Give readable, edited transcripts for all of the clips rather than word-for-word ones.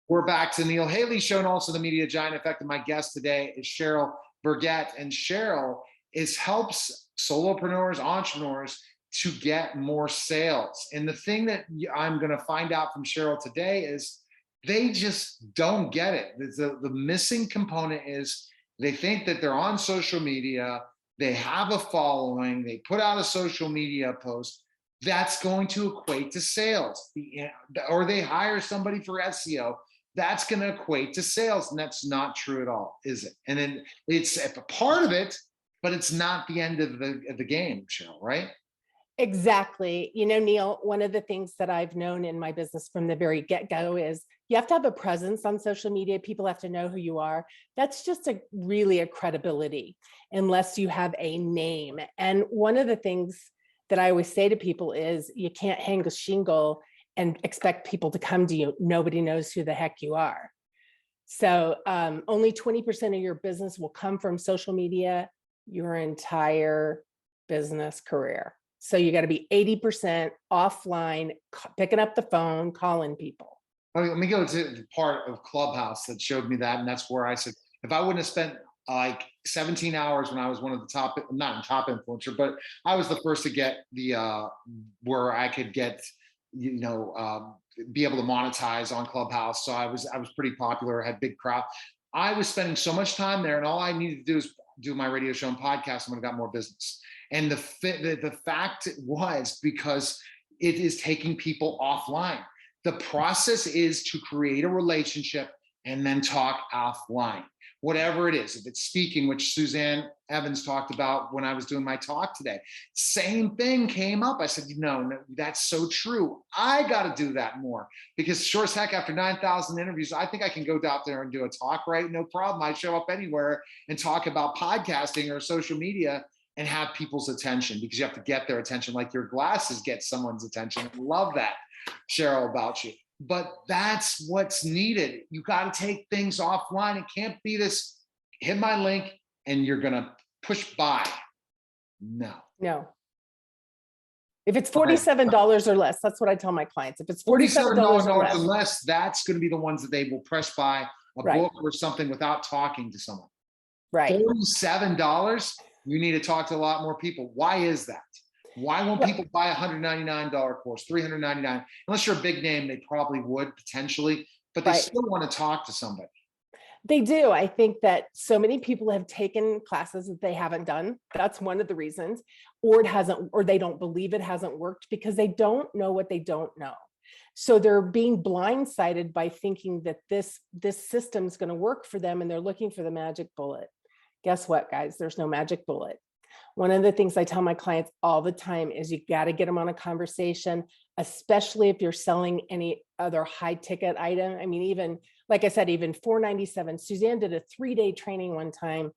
We're back to Neil Haley Show and also the Media Giant Effect. And my guest today is Cheryl Burget. And Cheryl helps solopreneurs, entrepreneurs to get more sales. And the thing that I'm going to find out from Cheryl today is they just don't get it. The missing component is they think that they're on social media, they have a following, they put out a social media post, that's going to equate to sales. Or they hire somebody for SEO, that's going to equate to sales. And that's not true at all, is it? And then it's a part of it, but it's not the end of the game, Cheryl, right? Exactly. You know, Neil, one of the things that I've known in my business from the very get-go is you have to have a presence on social media. People have to know who you are. That's just really a credibility, unless you have a name. And one of the things that I always say to people is you can't hang a shingle and expect people to come to you. Nobody knows who the heck you are. So only 20% of your business will come from social media your entire business career. So you got to be 80% offline, picking up the phone, calling people. Okay, let me go to the part of Clubhouse that showed me that. And that's where I said, if I wouldn't have spent like 17 hours when I was one of the top, not top influencer, but I was the first to get the, where I could get, be able to monetize on Clubhouse. So I was pretty popular, had big crowd. I was spending so much time there, and all I needed to do is do my radio show and podcast, and I got more business. And the fact was because it is taking people offline. The process is to create a relationship and then talk offline, whatever it is. If it's speaking, which Suzanne Evans talked about when I was doing my talk today, same thing came up. I said, no, that's so true. I got to do that more, because sure as heck, after 9,000 interviews, I think I can go out there and do a talk, right? No problem. I show up anywhere and talk about podcasting or social media and have people's attention, because you have to get their attention, like your glasses get someone's attention. I love that, Cheryl, about you. But that's what's needed. You got to take things offline. It can't be this, hit my link and you're going to push buy. No. If it's $47 or less, that's what I tell my clients. If it's $47 or less, that's going to be the ones that they will press buy a book or something without talking to someone. Right. $47, you need to talk to a lot more people. Why is that? Why won't people buy a $199 course, $399? Unless you're a big name, they probably would potentially, but they still want to talk to somebody. They do. I think that so many people have taken classes that they haven't done. That's one of the reasons, or it hasn't, or they don't believe it hasn't worked because they don't know what they don't know. So they're being blindsided by thinking that this system is going to work for them, and they're looking for the magic bullet. Guess what, guys? There's no magic bullet. One of the things I tell my clients all the time is you got to get them on a conversation, especially if you're selling any other high ticket item. I mean, even like I said, even $497. Suzanne did a 3-day training one time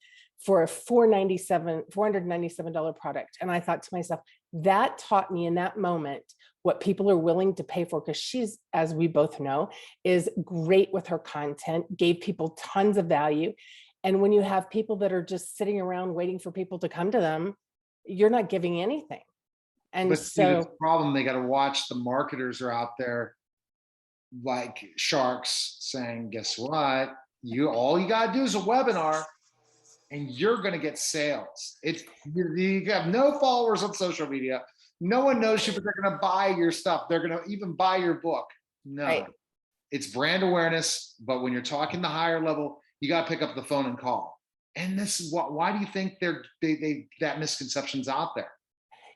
for a $497 product. And I thought to myself, that taught me in that moment what people are willing to pay for, because she's, as we both know, is great with her content, gave people tons of value. And when you have people that are just sitting around waiting for people to come to them, you're not giving anything. And but so the problem, they got to watch, the marketers are out there like sharks saying, guess what? All you got to do is a webinar and you're going to get sales. You have no followers on social media. No one knows you, but they're going to buy your stuff. They're going to even buy your book. No, It's brand awareness. But when you're talking the higher level, you got to pick up the phone and call. And this is why do you think that misconception's out there?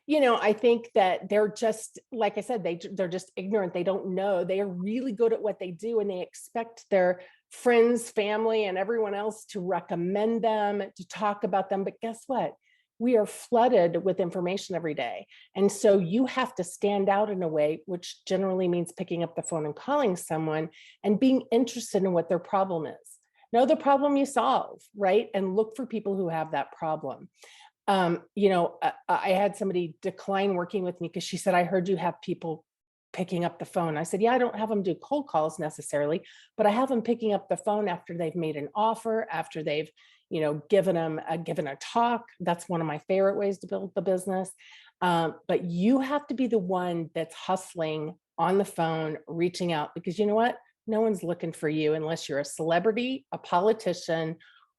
I think that they're just, like I said, they're just ignorant. They don't know. They are really good at what they do, and they expect their friends, family, and everyone else to recommend them, to talk about them. But guess what? We are flooded with information every day. And so you have to stand out in a way, which generally means picking up the phone and calling someone and being interested in what their problem is. Know the problem you solve, right? And look for people who have that problem. I had somebody decline working with me because she said, I heard you have people picking up the phone. I said, yeah, I don't have them do cold calls necessarily, but I have them picking up the phone after they've made an offer, after they've, given a talk. That's one of my favorite ways to build the business. But you have to be the one that's hustling on the phone, reaching out, because you know what? No one's looking for you unless you're a celebrity, a politician,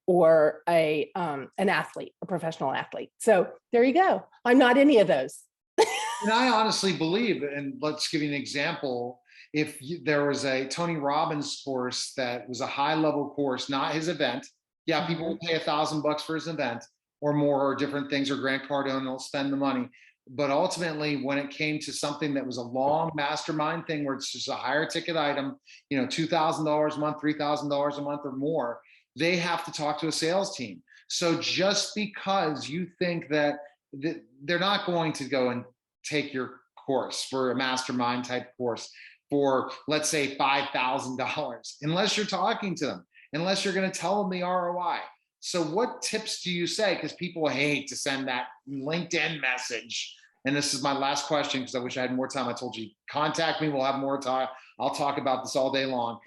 or an athlete, a professional athlete. So there you go. I'm not any of those. And I honestly believe, and let's give you an example. If there was a Tony Robbins course that was a high level course, not his event. Yeah, people will pay $1,000 for his event or more, or different things, or Grant Cardone will spend the money. But ultimately, when it came to something that was a long mastermind thing where it's just a higher ticket item, $2,000 a month, $3,000 a month or more, they have to talk to a sales team. So just because you think that they're not going to go and take your course for a mastermind type course for, let's say, $5,000, unless you're talking to them, unless you're going to tell them the ROI. So what tips do you say? Because people hate to send that LinkedIn message. And this is my last question, because I wish I had more time. I told you, contact me. We'll have more time. I'll talk about this all day long.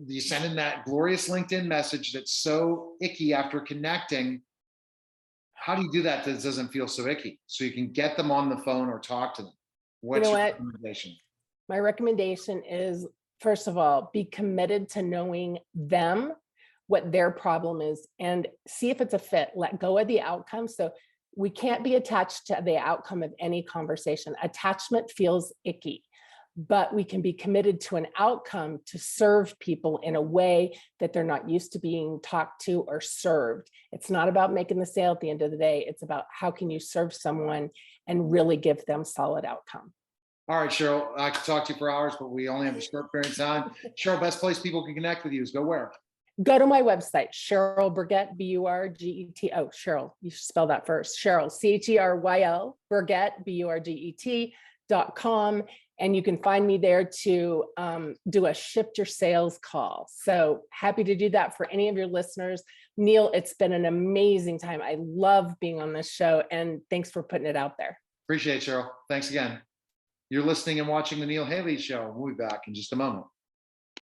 You send in that glorious LinkedIn message that's so icky after connecting. How do you do that doesn't feel so icky? So you can get them on the phone or talk to them. What's your recommendation? My recommendation is, first of all, be committed to knowing them, what their problem is, and see if it's a fit. Let go of the outcome. So we can't be attached to the outcome of any conversation. Attachment feels icky, but we can be committed to an outcome to serve people in a way that they're not used to being talked to or served. It's not about making the sale at the end of the day. It's about how can you serve someone and really give them solid outcome. All right, Cheryl, I could talk to you for hours, but we only have a short period of time. Cheryl, best place people can connect with you is go where? Go to my website, Cheryl Burget, B-U-R-G-E-T. Oh, Cheryl, you should spell that first. Cheryl, C-H-E-R-Y-L, Burget, B-U-R-G-E-T.com. And you can find me there to do a shift your sales call. So happy to do that for any of your listeners. Neil, it's been an amazing time. I love being on this show, and thanks for putting it out there. Appreciate it, Cheryl. Thanks again. You're listening and watching The Neil Haley Show. We'll be back in just a moment.